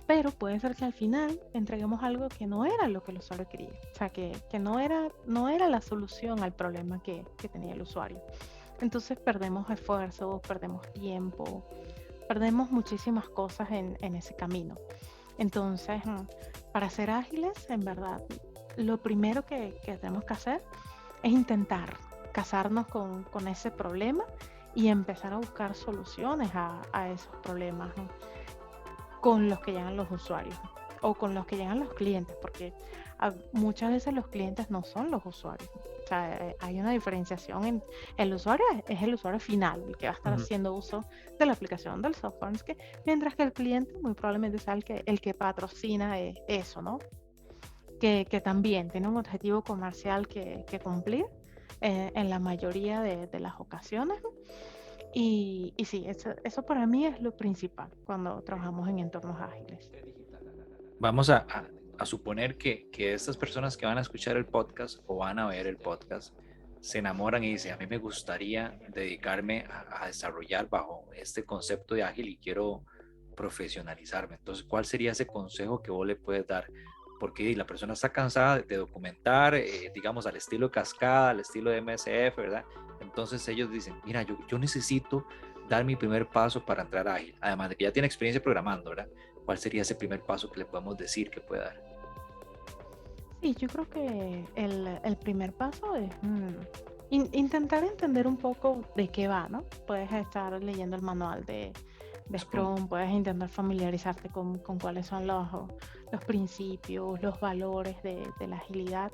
S3: pero puede ser que al final entreguemos algo que no era lo que el usuario quería, o sea, que no era la solución al problema que tenía el usuario. Entonces perdemos esfuerzo, perdemos tiempo, perdemos muchísimas cosas en ese camino. Entonces, para ser ágiles, en verdad, lo primero que tenemos que hacer es intentar casarnos con ese problema y empezar a buscar soluciones a esos problemas, ¿no? Con los que llegan los usuarios o con los que llegan los clientes, porque muchas veces los clientes no son los usuarios. O sea, hay una diferenciación en el usuario, es el usuario final, el que va a estar haciendo uso de la aplicación del software, mientras que el cliente muy probablemente sea el que patrocina eso, ¿no? Que también tiene un objetivo comercial que cumplir en la mayoría de las ocasiones, ¿no? Y sí, eso para mí es lo principal cuando trabajamos en entornos ágiles.
S2: Vamos a suponer que estas personas que van a escuchar el podcast o van a ver el podcast se enamoran y dicen, a mí me gustaría dedicarme a desarrollar bajo este concepto de ágil y quiero profesionalizarme. Entonces, ¿cuál sería ese consejo que vos le puedes dar? Porque la persona está cansada de documentar, digamos, al estilo cascada, al estilo de MSF, ¿verdad? Entonces ellos dicen, mira, yo necesito dar mi primer paso para entrar a ágil, además de que ya tiene experiencia programando, ¿verdad? ¿Cuál sería ese primer paso que le podemos decir que puede dar?
S3: Sí, yo creo que el primer paso es intentar entender un poco de qué va, ¿no? Puedes estar leyendo el manual de Scrum, puedes intentar familiarizarte con cuáles son los principios, los valores de la agilidad,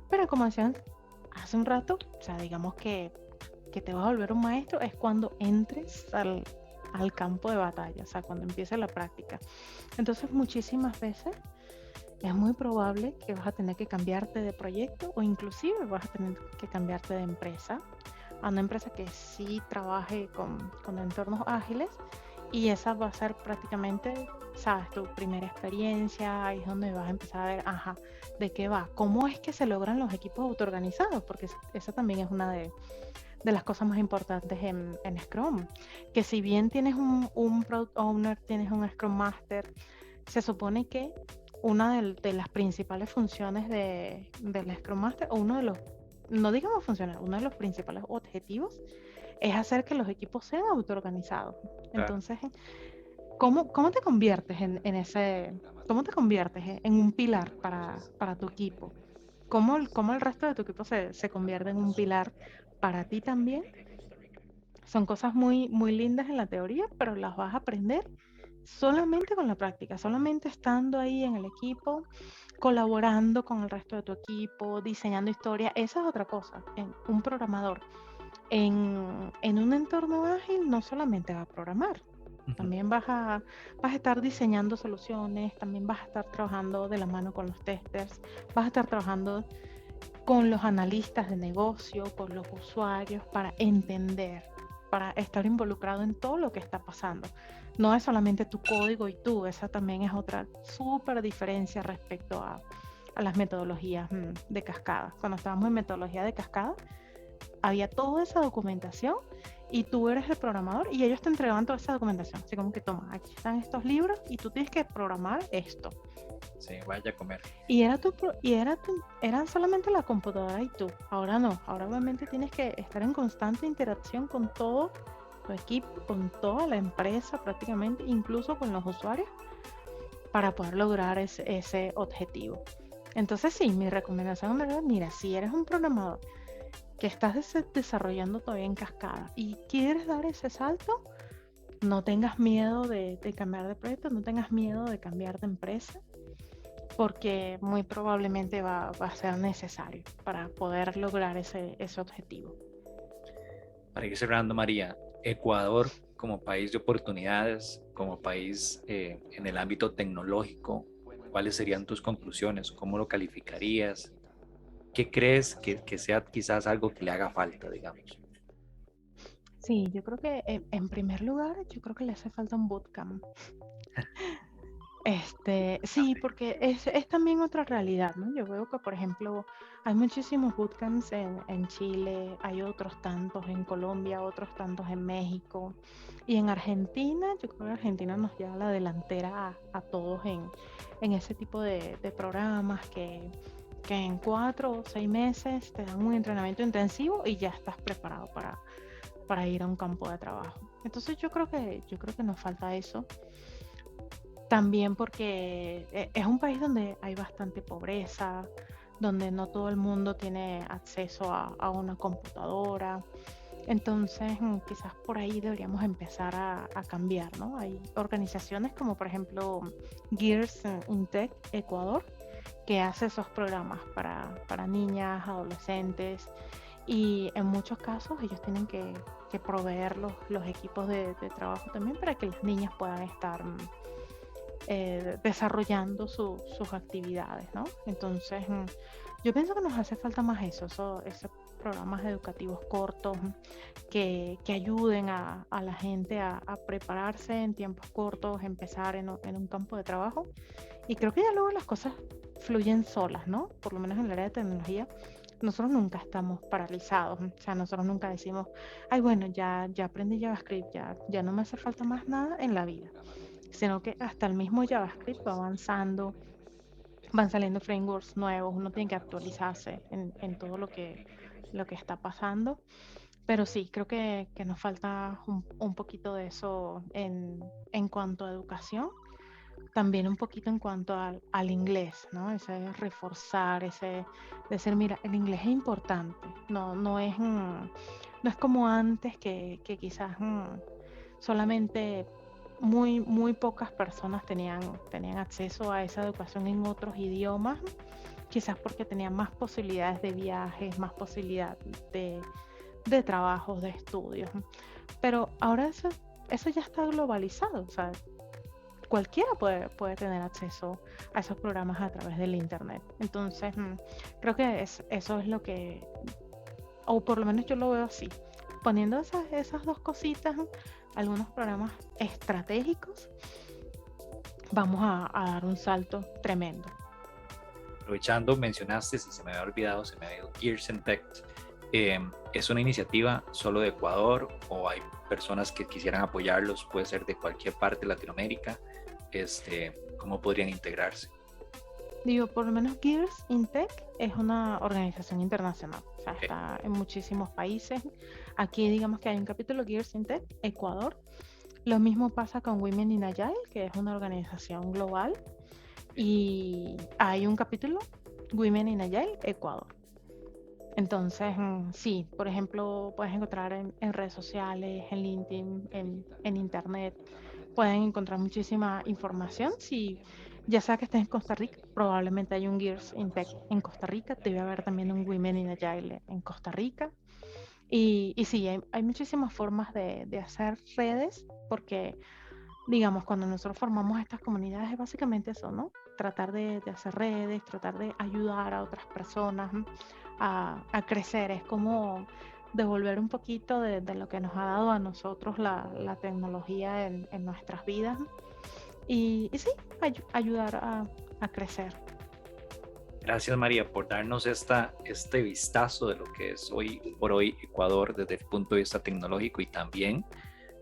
S3: pero como decían hace un rato, o sea, digamos que te vas a volver un maestro es cuando entres al campo de batalla, o sea, cuando empiece la práctica. Entonces, muchísimas veces es muy probable que vas a tener que cambiarte de proyecto o inclusive vas a tener que cambiarte de empresa a una empresa que sí trabaje con entornos ágiles, y esa va a ser prácticamente, sabes, tu primera experiencia. Ahí es donde vas a empezar a ver, de qué va, cómo es que se logran los equipos autoorganizados, porque esa también es una de las cosas más importantes en Scrum, que si bien tienes un Product Owner, tienes un Scrum Master, se supone que una de las principales funciones del Scrum Master, o uno de los, no digamos funciones, uno de los principales objetivos es hacer que los equipos sean autoorganizados. Entonces, ¿cómo te conviertes cómo te conviertes en un pilar para tu equipo? ¿Cómo el resto de tu equipo se convierte en un pilar para ti también? Son cosas muy, muy lindas en la teoría, pero las vas a aprender solamente con la práctica, solamente estando ahí en el equipo, colaborando con el resto de tu equipo, diseñando historia. Esa es otra cosa. Un programador en un entorno ágil no solamente va a programar,
S2: Ujú.
S3: también vas a estar diseñando soluciones, también vas a estar trabajando de la mano con los testers, vas a estar trabajando con los analistas de negocio, con los usuarios, para entender, para estar involucrado en todo lo que está pasando. No es solamente tu código y tú, esa también es otra súper diferencia respecto a las metodologías de cascada. Cuando estábamos en metodología de cascada, había toda esa documentación y tú eres el programador y ellos te entregaban toda esa documentación. Así como que toma, aquí están estos libros y tú tienes que programar esto.
S2: Sí, vaya a comer.
S3: Y era solamente la computadora y tú. Ahora no. Ahora obviamente tienes que estar en constante interacción con todo tu equipo, con toda la empresa prácticamente, incluso con los usuarios, para poder lograr ese objetivo. Entonces sí, mi recomendación es, mira, si eres un programador que estás desarrollando todavía en cascada y quieres dar ese salto, no tengas miedo de cambiar de proyecto, no tengas miedo de cambiar de empresa, porque muy probablemente va a ser necesario para poder lograr ese objetivo.
S2: Para ir cerrando, María, Ecuador como país de oportunidades, como país en el ámbito tecnológico, ¿cuáles serían tus conclusiones? ¿Cómo lo calificarías? ¿Qué crees que sea quizás algo que le haga falta, digamos?
S3: Sí, yo creo que en primer lugar, yo creo que le hace falta un bootcamp. Sí, porque es también otra realidad, ¿no? Yo veo que, por ejemplo, hay muchísimos bootcamps en Chile, hay otros tantos en Colombia, otros tantos en México. Y en Argentina, yo creo que Argentina nos lleva la delantera a todos en ese tipo de programas que en 4 o 6 meses te dan un entrenamiento intensivo y ya estás preparado para ir a un campo de trabajo. Entonces yo creo que nos falta eso. También porque es un país donde hay bastante pobreza, donde no todo el mundo tiene acceso a una computadora. Entonces, quizás por ahí deberíamos empezar a cambiar, ¿no? Hay organizaciones como, por ejemplo, Gears in Tech Ecuador, que hace esos programas para niñas, adolescentes, y en muchos casos ellos tienen que proveer los equipos de trabajo también para que las niñas puedan estar desarrollando sus actividades, ¿no? Entonces, yo pienso que nos hace falta más esos programas educativos cortos que ayuden a la gente a prepararse en tiempos cortos, empezar en un campo de trabajo. Y creo que ya luego las cosas fluyen solas, ¿no? Por lo menos en el área de tecnología, nosotros nunca estamos paralizados. O sea, nosotros nunca decimos, ay, bueno, ya aprendí JavaScript, ya no me hace falta más nada en la vida, sino que hasta el mismo JavaScript va avanzando, van saliendo frameworks nuevos, uno tiene que actualizarse en todo lo que está pasando. Pero sí, creo que nos falta un poquito de eso en cuanto a educación, también un poquito en cuanto al inglés, ¿no? Ese reforzar, ese decir, mira, el inglés es importante, no es como antes que quizás solamente muy pocas personas tenían acceso a esa educación en otros idiomas, quizás porque tenían más posibilidades de viajes, más posibilidad de trabajos, de estudios. Pero ahora eso ya está globalizado, o sea, cualquiera puede tener acceso a esos programas a través del internet. Entonces, creo que eso es lo que, o por lo menos yo lo veo así, poniendo esas dos cositas, algunos programas estratégicos, vamos a dar un salto tremendo.
S2: Aprovechando, mencionaste, si se me había olvidado, se me había ido, Gears in Tech. ¿Es una iniciativa solo de Ecuador o hay personas que quisieran apoyarlos? Puede ser de cualquier parte de Latinoamérica. ¿Cómo podrían integrarse?
S3: Digo, por lo menos Gears in Tech es una organización internacional, o sea,
S2: Ok.
S3: está en muchísimos países. Aquí digamos que hay un capítulo Gears in Tech, Ecuador. Lo mismo pasa con Women in Agile, que es una organización global, y hay un capítulo Women in Agile, Ecuador. Entonces, sí, por ejemplo, puedes encontrar en redes sociales, en LinkedIn, en internet, pueden encontrar muchísima información. Si ya sea que estés en Costa Rica, probablemente hay un Gears in Tech en Costa Rica, debe haber también un Women in Agile en Costa Rica. Y sí, hay muchísimas formas de hacer redes, porque, digamos, cuando nosotros formamos estas comunidades es básicamente eso, ¿no? Tratar de hacer redes, tratar de ayudar a otras personas a crecer. Es como devolver un poquito de lo que nos ha dado a nosotros la tecnología en nuestras vidas. Y sí, ayudar a crecer.
S2: Gracias María por darnos este vistazo de lo que es hoy por hoy Ecuador desde el punto de vista tecnológico y también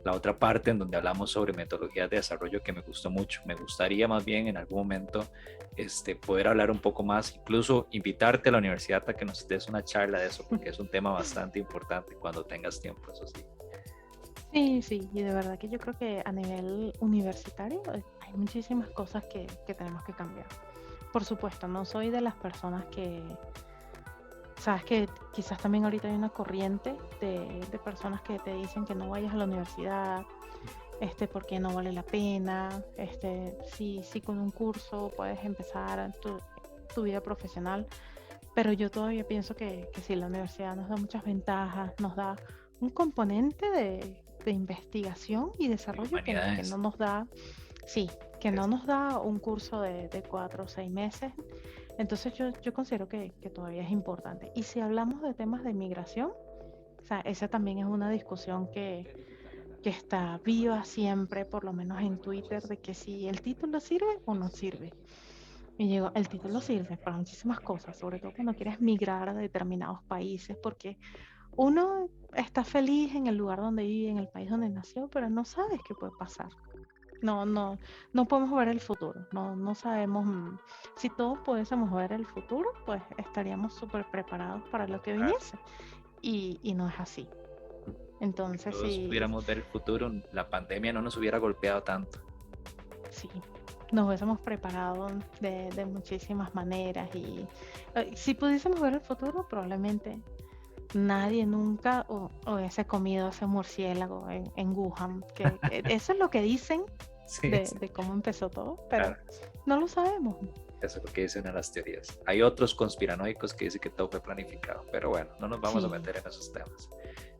S2: la otra parte en donde hablamos sobre metodologías de desarrollo que me gustó mucho. Me gustaría más bien en algún momento poder hablar un poco más, incluso invitarte a la universidad a que nos des una charla de eso, porque es un tema bastante importante cuando tengas tiempo, eso sí.
S3: Sí, sí, y de verdad que yo creo que a nivel universitario hay muchísimas cosas que tenemos que cambiar. Por supuesto, no soy de las personas que, sabes que quizás también ahorita hay una corriente de personas que te dicen que no vayas a la universidad, porque no vale la pena, sí con un curso puedes empezar tu vida profesional, pero yo todavía pienso que sí, la universidad nos da muchas ventajas, nos da un componente de investigación y
S2: Y
S3: desarrollo que
S2: humanidades.
S3: no nos da, sí, que no nos da un curso de 4 o 6 meses. Entonces yo considero que todavía es importante. Y si hablamos de temas de migración, o sea, esa también es una discusión que está viva siempre, por lo menos en Twitter, de que si el título sirve o no sirve. Y digo, el título sirve para muchísimas cosas, sobre todo cuando quieres migrar a determinados países, porque uno está feliz en el lugar donde vive, en el país donde nació, pero no sabes qué puede pasar. No podemos ver el futuro, no sabemos. Si todos pudiésemos ver el futuro, pues estaríamos súper preparados para lo que
S2: Claro.
S3: viniese. Y no es así. Entonces,
S2: Todos
S3: sí,
S2: pudiéramos ver el futuro, la pandemia no nos hubiera golpeado tanto.
S3: sí, nos hubiésemos preparado de muchísimas maneras. Y si pudiésemos ver el futuro, probablemente nadie nunca hubiese comido ese murciélago en Wuhan, que eso es lo que dicen
S2: Sí,
S3: de cómo empezó todo, pero
S2: claro.
S3: no lo sabemos.
S2: Eso es lo que dicen en las teorías. Hay otros conspiranoicos que dicen que todo fue planificado, pero bueno, no nos vamos a
S3: Sí,
S2: meter en esos temas.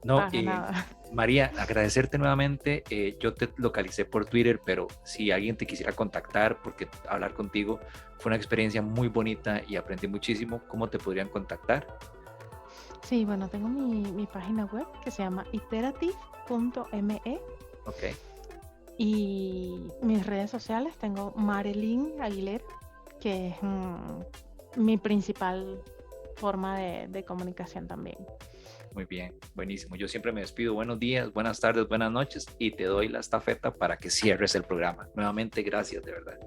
S2: No,
S3: para nada.
S2: María, agradecerte nuevamente. Yo te localicé por Twitter, pero si alguien te quisiera contactar, porque hablar contigo fue una experiencia muy bonita y aprendí muchísimo, ¿cómo te podrían contactar?
S3: Sí, bueno, tengo mi página web que se llama iterative.me
S2: Ok,
S3: y mis redes sociales tengo Marilyn Aguilera, que es mi principal forma de comunicación también.
S2: muy bien, buenísimo. Yo siempre me despido. Buenos días, buenas tardes, buenas noches y te doy la estafeta para que cierres el programa. Nuevamente, gracias, de verdad.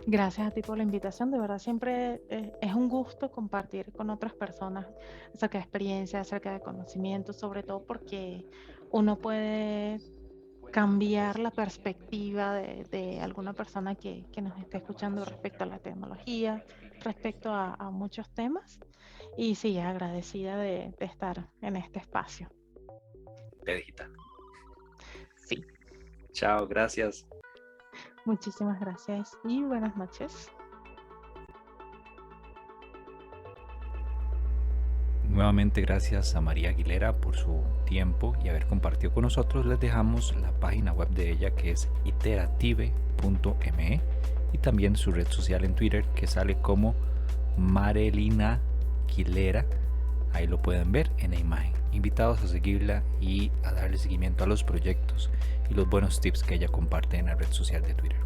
S3: Gracias a ti por la invitación. De verdad, siempre es un gusto compartir con otras personas acerca de experiencia, acerca de conocimiento, sobre todo porque uno puede cambiar la perspectiva de alguna persona que nos esté escuchando respecto a la tecnología, respecto a muchos temas. Y sí, agradecida de estar en este espacio.
S2: Te digital.
S3: Sí,
S2: Chao, gracias.
S3: muchísimas gracias y buenas noches.
S2: Nuevamente gracias a María Aguilera por su tiempo y haber compartido con nosotros. Les dejamos la página web de ella que es iterative.me y también su red social en Twitter que sale como Marilyn Aguilera. Ahí lo pueden ver en la imagen. Invitados a seguirla y a darle seguimiento a los proyectos y los buenos tips que ella comparte en la red social de Twitter.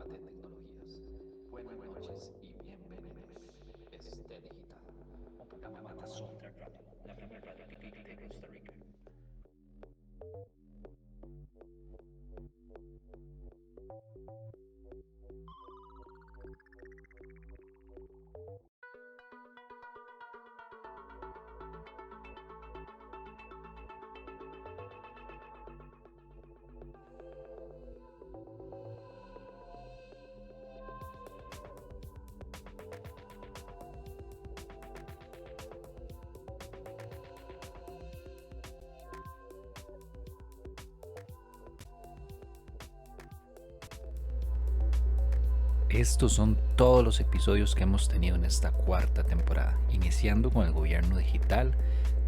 S2: temas de tecnologías. Buenas noches y bienvenidos. Este Digital, un programa de Soundtrack Radio, la primera radio digital de Costa Rica. Estos son todos los episodios que hemos tenido en esta cuarta temporada, iniciando con el gobierno digital,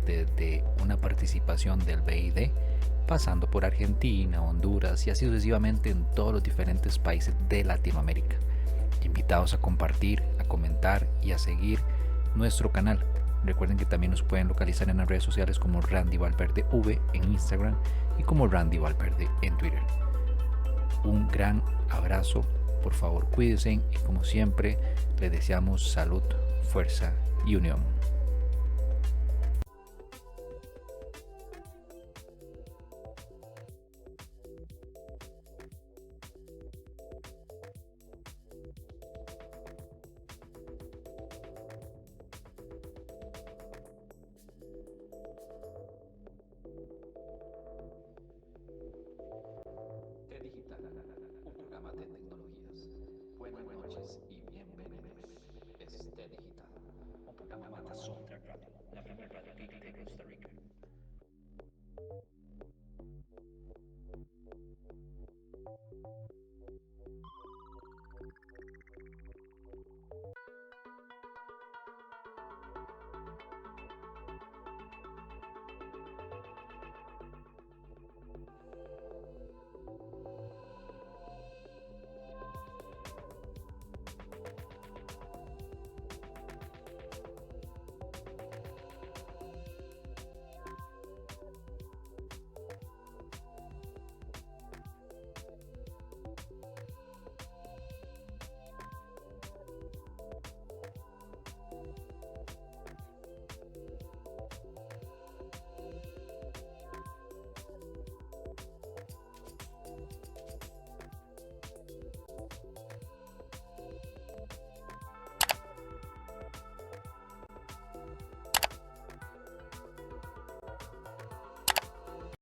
S2: desde una participación del BID, pasando por Argentina, Honduras y así sucesivamente en todos los diferentes países de Latinoamérica. Invitados a compartir, a comentar y a seguir nuestro canal. Recuerden que también nos pueden localizar en las redes sociales como Randy Valverde V en Instagram y como Randy Valverde en Twitter. Un gran abrazo. Por favor, cuídense y como siempre, les deseamos salud, fuerza y unión.